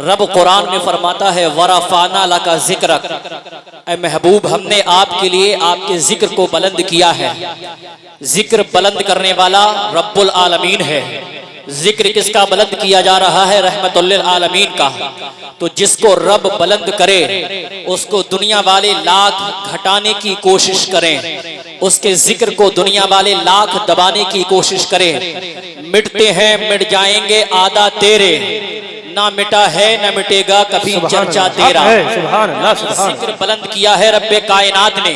رب قرآن میں فرماتا ہے وَرَفَعْنَا لَكَ ذِكْرَكَ، اے محبوب ہم نے آپ کے لیے آپ کے ذکر کو بلند کیا ہے۔ ذکر بلند کرنے والا رب العالمین ہے۔ ذکر کس کا بلند کیا جا رہا ہے؟ رحمت للعالمین کا۔ تو جس کو رب بلند کرے اس کو دنیا والے لاکھ گھٹانے کی کوشش کریں، اس کے ذکر کو دنیا والے لاکھ دبانے کی کوشش کریں، مٹتے ہیں مٹ جائیں گے آدھا تیرے، نہ مٹا ہے نہ مٹے گا کبھی چرچا تیرا۔ ذکر بلند کیا ہے رب کائنات نے،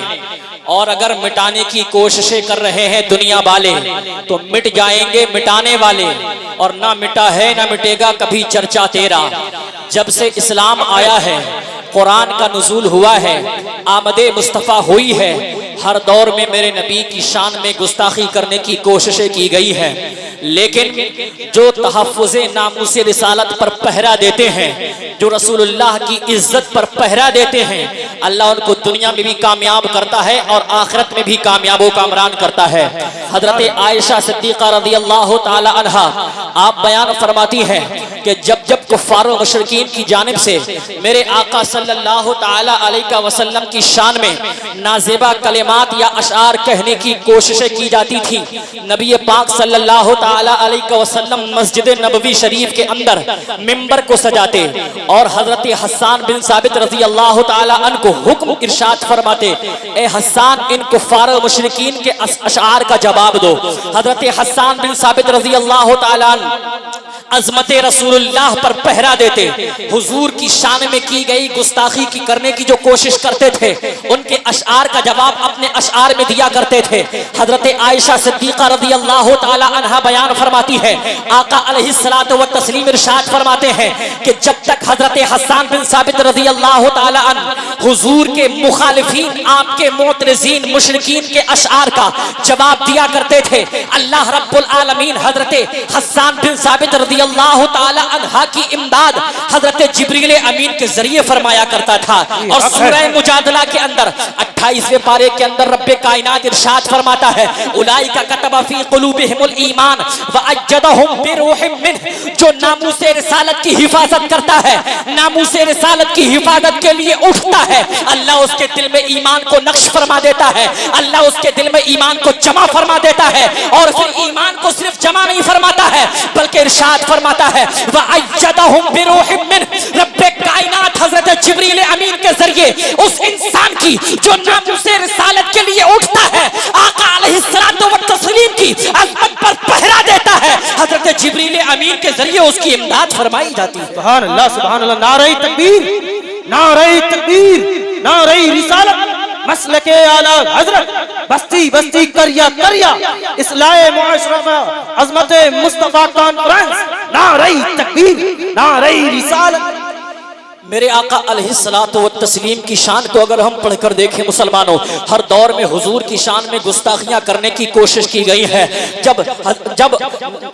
اور اگر مٹانے کی کوششیں کر رہے ہیں دنیا والے تو مٹ جائیں گے مٹانے والے، اور نہ مٹا ہے نہ مٹے گا کبھی چرچا تیرا۔ جب سے اسلام آیا ہے، قرآن کا نزول ہوا ہے، آمد مصطفیٰ ہوئی ہے، ہر دور میں میرے نبی کی شان میں گستاخی کرنے کی کوششیں کی گئی ہیں، لیکن جو تحفظ ناموس رسالت پر پہرا دیتے ہیں، جو رسول اللہ کی عزت پر پہرا دیتے ہیں، اللہ ان کو دنیا میں بھی کامیاب کرتا ہے اور آخرت میں بھی کامیاب و کامران کرتا ہے۔ حضرت عائشہ صدیقہ رضی اللہ تعالی عنہا آپ بیان فرماتی ہیں کہ جب جب کفار و مشرکین کی جانب سے میرے آقا صلی اللہ تعالی علیہ وسلم کی شان میں نازیبہ کلمات یا اشعار کہنے کی کوششیں کی جاتی تھی، نبی پاک صلی اللہ تعالی علیہ وسلم مسجد نبوی شریف کے اندر منبر کو سجاتے اور حضرت حسان بن ثابت رضی اللہ تعالی عنہ کو حکم ارشاد فرماتے، اے حسان ان کفار و مشرکین کے اشعار کا جواب دو۔ حضرت حسان بن ثابت رضی اللہ تعالی عنہ عظمت رسول اللہ پر پہرا دیتے، حضور کی شان میں کی گئی گستاخی کی کرنے کی جو کوشش کرتے تھے ان کے اشعار کا جواب اپنے اشعار میں دیا کرتے تھے۔ حضرت عائشہ صدیقہ رضی اللہ تعالی عنہا بیان فرماتی ہے، آقا علیہ الصلوۃ والتسلیم ارشاد فرماتے ہیں کہ جب تک حضرت حسان بن ثابت رضی اللہ تعالی عنہ حضور کے مخالفین، آپ کے معترضین مشرکین کے اشعار کا جواب دیا کرتے تھے، اللہ رب العالمین حضرت حسان بن ثابت رضی اللہ تعالی عنہ کی امداد حضرت جبریل امین کے ذریعے فرمایا کرتا تھا۔ اور سورہ مجادلہ کے اندر 28ویں پارے کے اندر رب کائنات ارشاد فرماتا ہے، اولئک کتب فی قلوبہم الایمان وأیدہم بروح منہ، جو ناموس رسالت کی حفاظت کرتا ہے، ناموس رسالت کی حفاظت کے لیے اٹھتا ہے، اللہ اس کے دل میں ایمان کو نقش فرما دیتا ہے، اللہ اس کے دل میں ایمان کو جمع فرما دیتا ہے، اور پھر ایمان کو صرف جمع نہیں فرماتا ہے بلکہ ارشاد فرماتا ہے وَأَيَّدَهُمْ بِرُوحٍ مِّنْهُ، رب کائنات حضرت جبریل امین کے ذریعے اس انسان کی جو ناموس رسالت کے لیے اٹھتا ہے، آقا علیہ الصلوۃ والتسلیم کی عظمت پر پہرا دیتا ہے، حضرت جبریل امین کے ذریعے اس کی امداد فرمائی جاتی ہے۔ سبحان اللہ سبحان اللہ، نعرہ تکبیر، نعرہ تکبیر، نعرہ رسالت، مسلک اعلی حضرت، بستی بستی کریا کریا، اصلاح معاشرہ، عظمت مصطفیٰ کانفرنس، نعرہ تکبیر، نعرہ رسالت۔ میرے آقا علیہ الصلوۃ والتسلیم کی شان کو اگر ہم پڑھ کر دیکھیں مسلمانوں، ہر دور میں حضور کی شان میں گستاخیاں کرنے کی کوشش کی گئی ہے۔ جب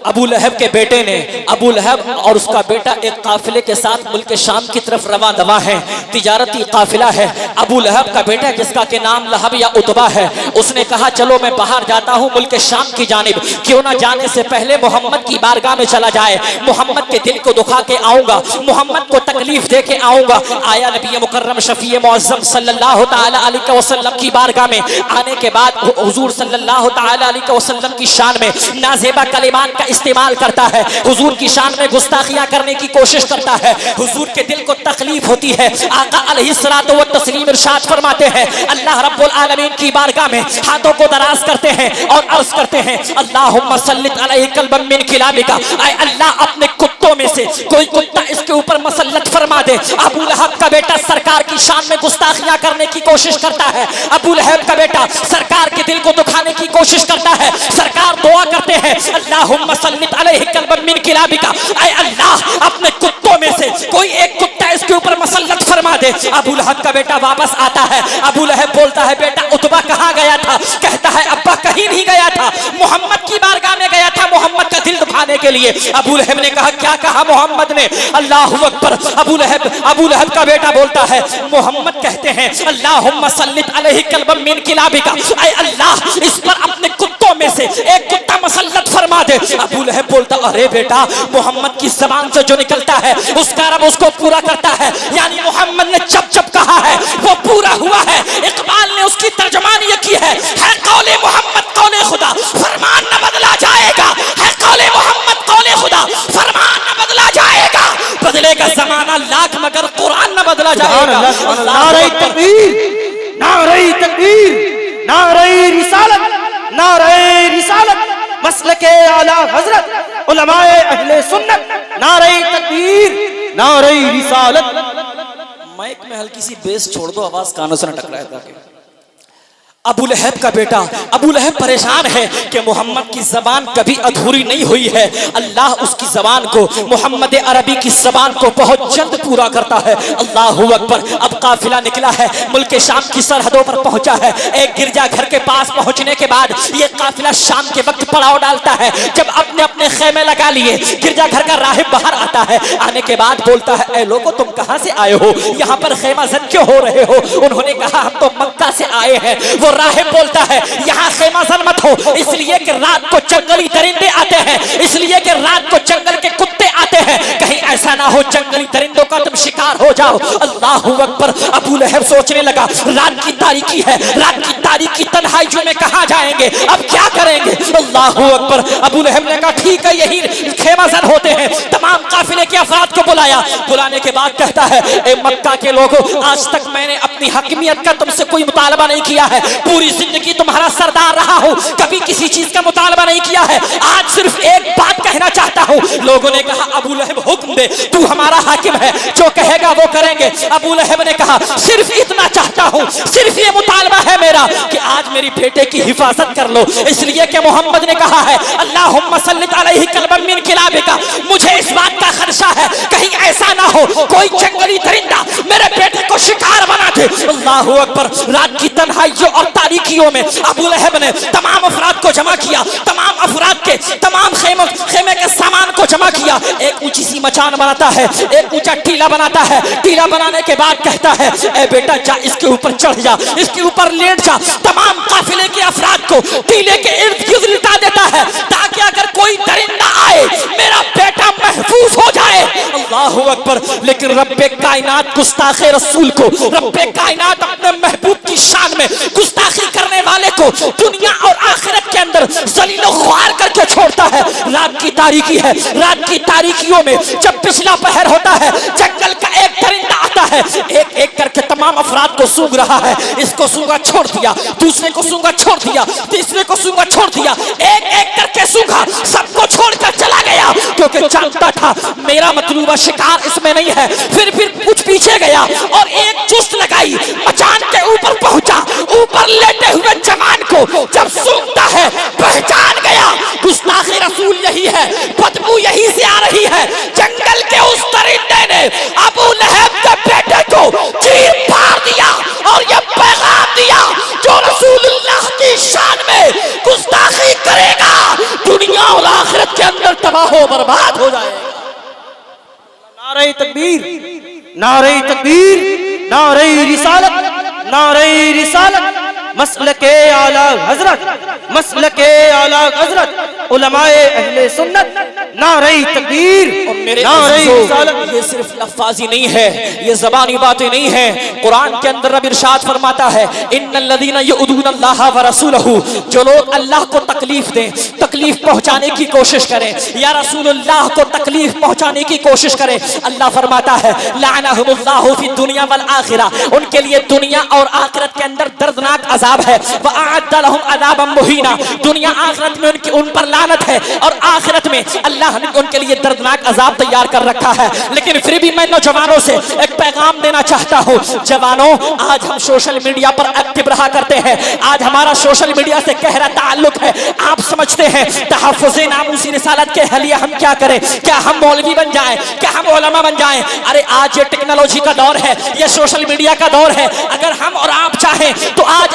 ابو لہب کے بیٹے نے، ابو لہب اور اس کا بیٹا ایک قافلے کے ساتھ ملک شام کی طرف رواں دواں ہیں، تجارتی قافلہ ہے، ابو لہب کا بیٹا جس کا کہ نام لہب یا عتبہ ہے، اس نے کہا چلو میں باہر جاتا ہوں ملک شام کی جانب، کیوں نہ جانے سے پہلے محمد کی بارگاہ میں چلا جائے، محمد کے دل کو دکھا کے آؤں گا، محمد کو تکلیف دے کے آؤں گا۔ آیا نبی مکرم شفیع معظم صلی اللہ تعالی علیہ وسلم کی بارگاہ میں، آنے کے بعد حضور صلی اللہ تعالی علیہ وسلم کی شان میں نازیبہ کلمات کا استعمال کرتا ہے، حضور کی شان میں گستاخیاں کرنے کی کوشش کرتا ہے، حضور کے دل کو تکلیف ہوتی ہے۔ آقا علیہ الصلوۃ والتسلیم ارشاد فرماتے ہیں، اللہ رب العالمین کی بارگاہ میں ہاتھوں کو دراز کرتے ہیں اور عرض کرتے ہیں، اللہم سلط علیہ کلبا من کلابک، اے اللہ اپنے کتوں میں سے کوئی کتا اس کے اوپر مسلط فرما دے۔ ابو لہب کا بیٹا سرکار کی شان میں گستاخیاں کرنے کی کوشش کرتا ہے، ابو لہب کا بیٹا سرکار کے دل کو دکھانے کی کوشش کرتا ہے، سرکار دعا کرتے ہیں، اللہم سلط علیہ کلبا من کلابک، اے اللہ اپنے کتوں میں سے کوئی ایک کتا اس کے اوپر مسلط فرما دے۔ ابو لہب کا بیٹا واپس آتا ہے، ابو لہب بولتا ہے بیٹا عتبہ کہاں گیا تھا؟ کہتا ہے ابا کہیں نہیں گیا تھا، محمد کی بارگاہ میں گیا تھا محمد کا دل دکھانے کے لیے۔ ابو لہب نے کہا کیا کہا محمد نے؟ اللہ اکبر۔ ابو لہب کا بیٹا بولتا ہے محمد کہتے ہیں اللہم سلط علیہ کلبا من کلابک، اے اللہ اس پر اپنے کتوں میں سے ایک کتا مسلط فرما دے۔ ابو لہب بولتا ارے بیٹا محمد کی زبان سے جو نکلتا ہے اس کا رب اس کو پورا کرتا ہے، یعنی محمد نے جب جب کہا ہے وہ پورا ہوا ہے۔ اقبال نے اس کی ترجمانی یہ کی ہے قول محمد قول خدا فرمان نہ بدلا جائے گا، ہے قول محمد قول خدا فرمان نہ بدلا جائے گا، بدلے گا زمانہ لاکھ مگر قرآن نہ بدلا جائے گا۔ نعرہ تکبیر، نعرہ تکبیر، نعرہ رسالت، نعرہ رسالت، مسلک اعلی حضرت علماء اہل سنت، نعرہ تکبیر، نعرہ رسالت۔ مائک میں ہلکی سی بیس چھوڑ دو، آواز کانوں سے نہ ٹکرائے تاکہ۔ ابو لہب کا بیٹا ابو لہب پریشان ہے کہ محمد کی زبان کبھی ادھوری نہیں ہوئی ہے، اللہ اس کی زبان کو محمد عربی کی زبان کو بہت جلد پورا کرتا ہے۔ اللہ اکبر۔ اب قافلہ نکلا ہے، ملک شام کی سرحدوں پر پہنچا ہے۔ ایک گرجا گھر کے پاس پہنچنے کے بعد یہ قافلہ شام کے وقت پڑاؤ ڈالتا ہے۔ جب اپنے اپنے خیمے لگا لیے، گرجا گھر کا راہب باہر آتا ہے، آنے کے بعد بولتا ہے اے لوگو تم کہاں سے آئے ہو، یہاں پر خیمہ زن کیوں ہو رہے ہو؟ انہوں نے کہا ہم تو مکہ سے آئے ہیں۔ وہ راہب بولتا ہے یہاں خیمہ زن مت ہو، اس لیے کہ رات کو جنگلی درندے آتے ہیں، اس لیے کہ رات کو جنگل کے کتے آتے ہیں، کہیں ایسا نہ ہو جنگلی درندوں کا تم شکار ہو جاؤ۔ اللہ اکبر۔ ابو لہب سوچنے لگا رات کی تاریکی ہے، رات کی تاریکی تنہائیوں میں کہاں جائیں گے، اب کیا کریں گے؟ اللہ اکبر۔ ابو لہب نے کہا ٹھیک ہے یہی خیمہ زن ہوتے ہیں۔ تمام قافلے کے افراد کو بلایا، بلانے کے بعد کہتا ہے اے مکہ کے لوگوں، آج تک میں نے اپنی حاکمیت کا تم سے کوئی مطالبہ نہیں کیا ہے، پوری زندگی تمہارا سردار رہا ہوں، کبھی کسی چیز کا مطالبہ نہیں کیا ہے، آج صرف ایک بات کہنا چاہتا ہوں۔ لوگوں نے کہا ابو لہب حکم دے، تو ہمارا حاکم ہے، جو کہے گا وہ کریں گے۔ ابو لہب نے کہا صرف اتنا چاہتا ہوں، صرف یہ مطالبہ ہے میرا کہ آج میری بیٹے کی حفاظت کر لو، اس لیے کہ محمد نے کہا ہے اللہم صلِّ علیہ کلبا من کلابک، مجھے اس بات کا خدشہ ہے کہیں ایسا نہ ہو کوئی جنگلی درندہ میرے بیٹے کو شکار بنا دے۔ اللہ اکبر۔ رات کی تنہائیوں اور تاریکیوں میں ابو لہب نے تمام افراد کو جمع کیا، تمام افراد کے تمام خیمے کے سامان کو جمع کیا، ایک اونچی سی مچان بناتا ہے، ایک اونچا ٹیلا بناتا ہے، ٹیلا بنانے کے بعد کہتا ہے اے بیٹا جا اس کے اوپر چڑھ جا، اس کے اوپر لیٹ جا۔ تمام قافلے کے افراد کو ٹیلے کے ارد گرد لٹا دیتا ہے تاکہ اگر کوئی درندہ آئے میرا بیٹا محفوظ ہو جائے۔ اللہ اکبر۔ لیکن رب کائنات گستاخ رسول کو، رب کائنات اپنے محبوب کی شان میں گستاخی کرنے والے کو دنیا اور آخرت کے اندر ذلیل و خوار کر کے چھوڑتا ہے۔ رات کی تاریکی ہے، رات کی تاریکیوں میں جب پچھلا پہر ہوتا ہے جنگل کا ایک درندہ آتا ہے، ایک ایک کر کے تمام افراد کو سونگ رہا ہے، اس کو سونگا چھوڑ دیا، دوسرے کو سونگا چھوڑ دیا، تیسرے کو سونگا چھوڑ دیا، ایک ایک کر کے سونگا، سب کو چھوڑ کر چلا گیا کیونکہ جانتا تھا میرا مطلوبہ شکار اس میں نہیں ہے۔ پھر کچھ پیچھے گیا اور ایک چست لگائی، مچان کے اوپر پہنچا، اوپر لیٹے ہوئے جوان کو جب سونگتا ہے پہچان گیا گستاخ رسول یہی ہے، بدبو یہی سے آ رہی ہے۔ جنگل کے اس درندے نے ابو لہب کے بیٹے کو چیر پھاڑ دیا اور یہ پیغام دیا جو رسول اللہ کی شان میں گستاخی کرے گا دنیا اور آخرت کے اندر تباہ و برباد ہو جائے گا۔ نعرہ تکبیر، نعرہ تکبیر، نعرہ رسالت، نعرہ رسالت، مسلک اعلی حضرت، مسلک اعلی حضرت علماء اہل سنت، نعرہ تکبیر، نعرہ رسالت۔ یہ صرف لفظی نہیں ہے، یہ زبانی باتیں نہیں ہیں، قرآن کے اندر رب ارشاد فرماتا ہے ان الذین یؤذون اللہ ورسولہ، جو لوگ اللہ کو تکلیف دیں، تکلیف پہنچانے کی کوشش کریں یا رسول اللہ کو تکلیف پہنچانے کی کوشش کریں، اللہ فرماتا ہے لعنہم اللہ فی الدنیا والآخرہ، ان کے لیے دنیا اور آخرت کے اندر دردناک عذاب ہے، وَأَعَدَّ لَهُمْ عَذَابًا مُهِينًا، دنیا آخرت میں ان پر لعنت ہے اور آخرت میں اللہ نے ان کے لیے دردناک عذاب تیار کر رکھا ہے۔ لیکن پھر بھی میں نوجوانوں سے ایک پیغام دینا چاہتا ہوں، جوانوں آج ہم سوشل میڈیا پر ایکٹیو رہا کرتے ہیں، آج ہمارا سوشل میڈیا سے گہرا تعلق ہے، آپ سمجھتے ہیں تحفظ ناموس رسالت کے لیے ہم کیا کریں، کیا ہم مولوی بن جائیں، کیا ہم علماء بن جائیں؟ ارے آج یہ ٹیکنالوجی کا دور ہے، یہ سوشل میڈیا کا دور ہے، اگر ہم اور آپ چاہیں تو آج